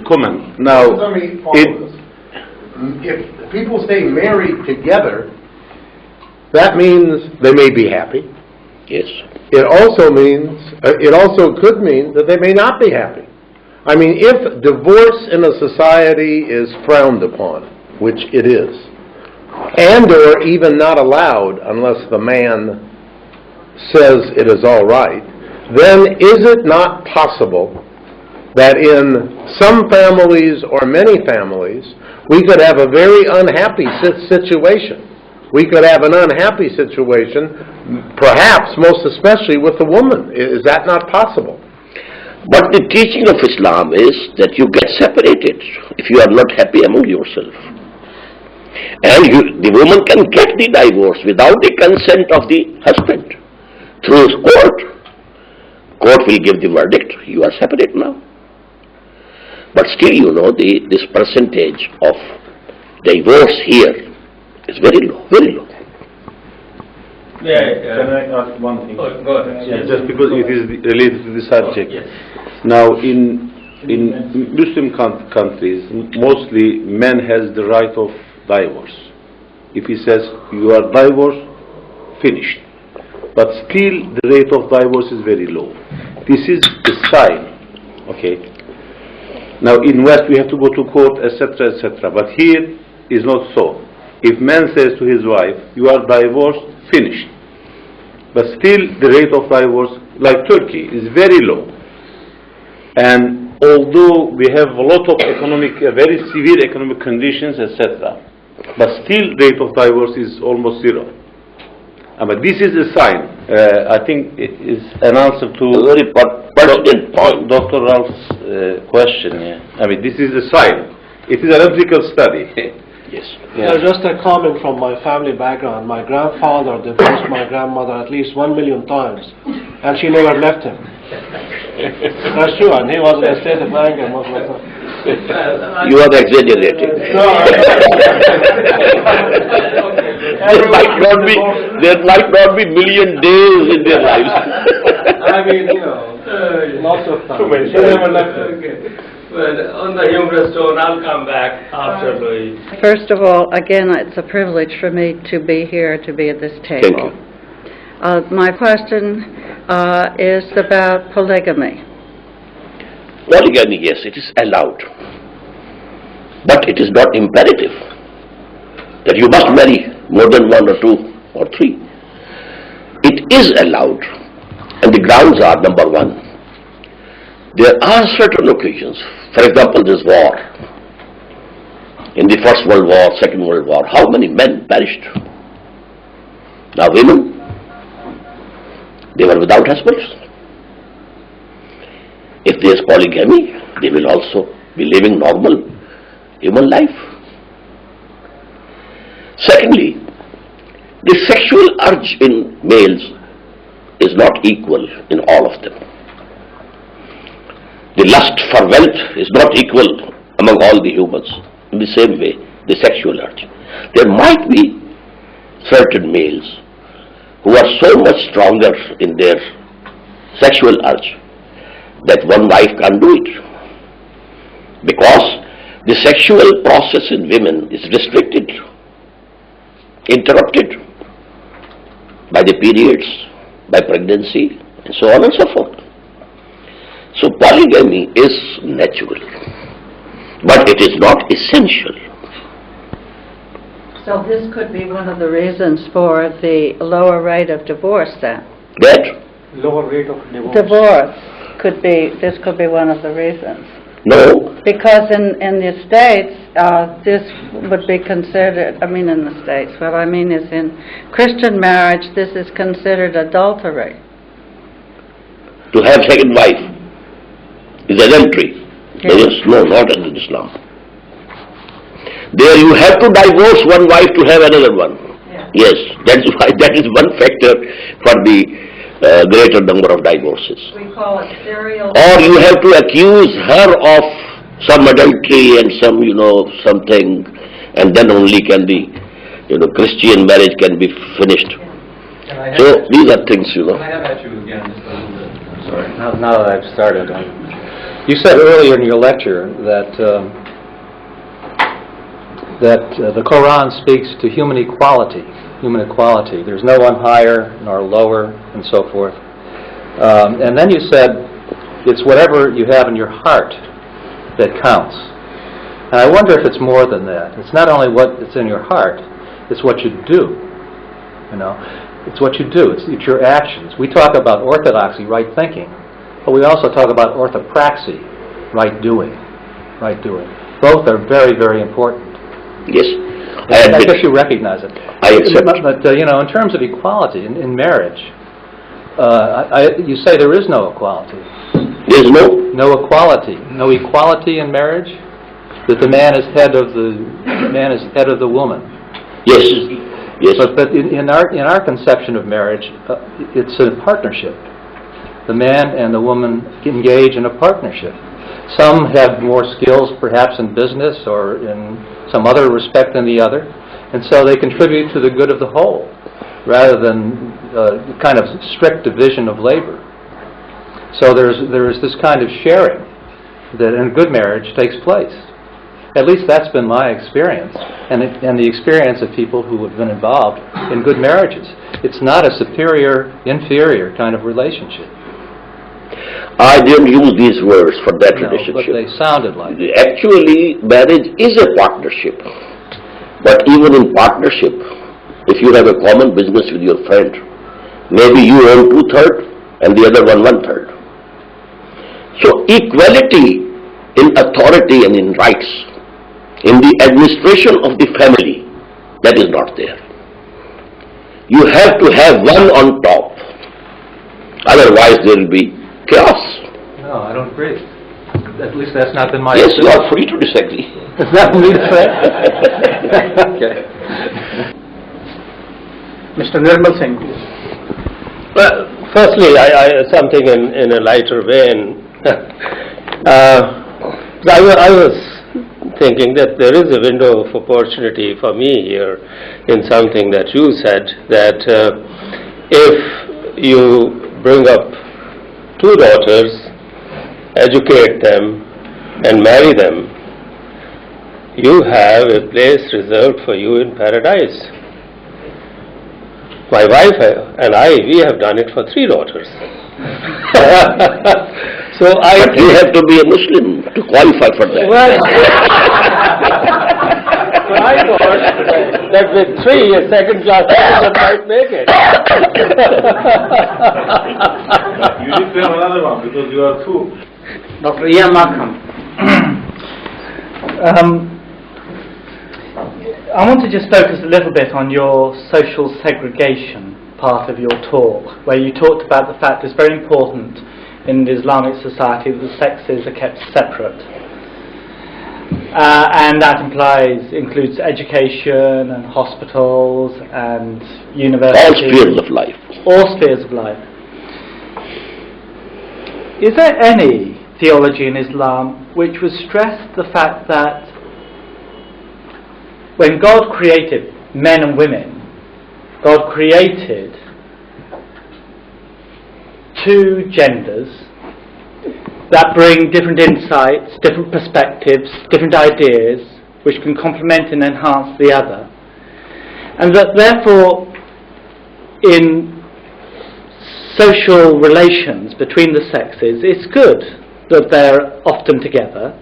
comment. Now, Let me follow this. If people stay married together, that means they may be happy. Yes. It also could mean that they may not be happy. I mean, if divorce in a society is frowned upon, which it is, and or even not allowed unless the man says it is all right, then is it not possible that in some families or many families we could have a very unhappy situation? We could have an unhappy situation, perhaps most especially with the woman. Is that not possible? But the teaching of Islam is that you get separated if you are not happy among yourself. And the woman can get the divorce without the consent of the husband through court. Court will give the verdict, you are separate now. But still, this percentage of divorce here is very low, very low. Can I ask one thing? Go ahead. Yeah, just because it is related to the subject. Yes. Now, in Muslim countries, mostly man has the right of divorce. If he says you are divorced, finished. But still, the rate of divorce is very low. This is a sign. Okay. Now, in West we have to go to court, etc., etc. But here is not so. If man says to his wife, you are divorced, finished. But still the rate of divorce, like Turkey, is very low. And although we have a lot of very severe economic conditions, etc., but still rate of divorce is almost zero. But this is a sign. I think it is an answer to A very pertinent point. Dr. Ralph's question. Yeah. I mean, this is a sign. It is an empirical study. Yes. Yeah, just a comment from my family background. My grandfather divorced my grandmother at least 1 million times, and she never left him. That's true, and he was in a state of anger most of the time. You are exaggerating. There might not be million days in their lives. I mean, lots of times. She never left him. Okay. Well, on the humorous tone, I'll come back after Louis. First of all, again, it's a privilege for me to be here, to be at this table. Thank you. My question is about polygamy. Polygamy, yes, it is allowed. But it is not imperative that you must marry more than one or two or three. It is allowed. And the grounds are, number one, there are certain occasions, for example, this war. In the First World War, Second World War, how many men perished? Now women, they were without husbands. If there is polygamy, they will also be living normal human life. Secondly, the sexual urge in males is not equal in all of them. The lust for wealth is not equal among all the humans. In the same way, the sexual urge. There might be certain males who are so much stronger in their sexual urge that one wife can't do it. Because the sexual process in women is restricted, interrupted by the periods, by pregnancy, and so on and so forth. So polygamy is natural, but it is not essential. So this could be one of the reasons for the lower rate of divorce then? That Lower rate of divorce. This could be one of the reasons. no, Because in the States, this would be considered, in the States, what I mean is in Christian marriage, this is considered adultery. to have second wife is adultery. Yes, no, not in Islam. There you have to divorce one wife to have another one. Yes, that is one factor for the greater number of divorces. We call it serial. Or you have to accuse her of some adultery and some, something, and then only can the, Christian marriage can be finished. So these are things, Can I have at you again just a little bit? I'm sorry. Now that I've started, You said earlier in your lecture that the Quran speaks to human equality. Human equality. There's no one higher nor lower, and so forth. And then you said it's whatever you have in your heart that counts. And I wonder if it's more than that. It's not only what's in your heart; it's what you do. You know, it's what you do. It's your actions. We talk about orthodoxy, right thinking, but we also talk about orthopraxy, right doing. Right doing. Both are very, very important. Yes. I guess you recognize it. I accept. But you know, in terms of equality in marriage, you say there is no equality. There is no equality. No equality in marriage. That the man is head of the woman. Yes. Yes. But in our conception of marriage, it's a partnership. The man and the woman engage in a partnership. Some have more skills, perhaps in business or in some other respect than the other, and so they contribute to the good of the whole, rather than kind of strict division of labor. So there is this kind of sharing that in a good marriage takes place. At least that's been my experience, and the experience of people who have been involved in good marriages. It's not a superior-inferior kind of relationship. I didn't use these words for that relationship. But they sounded like it. Actually, marriage is a partnership. But even in partnership, if you have a common business with your friend, maybe you own 2/3 and the other one 1/3. So equality in authority and in rights, in the administration of the family, that is not there. You have to have one on top. Otherwise there will be chaos. No, I don't agree. At least that's not been my Yes, you experience. are free to disagree. It's not for me to say. Okay. Mr. Nirmal Singh. Well, firstly, something in a lighter vein. I was thinking that there is a window of opportunity for me here in something that you said, that if you bring up 2 daughters, educate them, and marry them, you have a place reserved for you in paradise. My wife and I, we have done it for 3 daughters. But you have to be a Muslim to qualify for that. Well, I thought that with 3, a second-class citizen might make it. You need to have another one because you are 2. Dr. Ian Markham. I want to just focus a little bit on your social segregation part of your talk, where you talked about the fact it's very important in the Islamic society that the sexes are kept separate. And that includes education and hospitals and universities. All spheres of life. All spheres of life. Is there any theology in Islam which would stress the fact that when God created men and women, God created 2 genders that bring different insights, different perspectives, different ideas, which can complement and enhance the other. And that therefore, in social relations between the sexes, it's good that they're often together,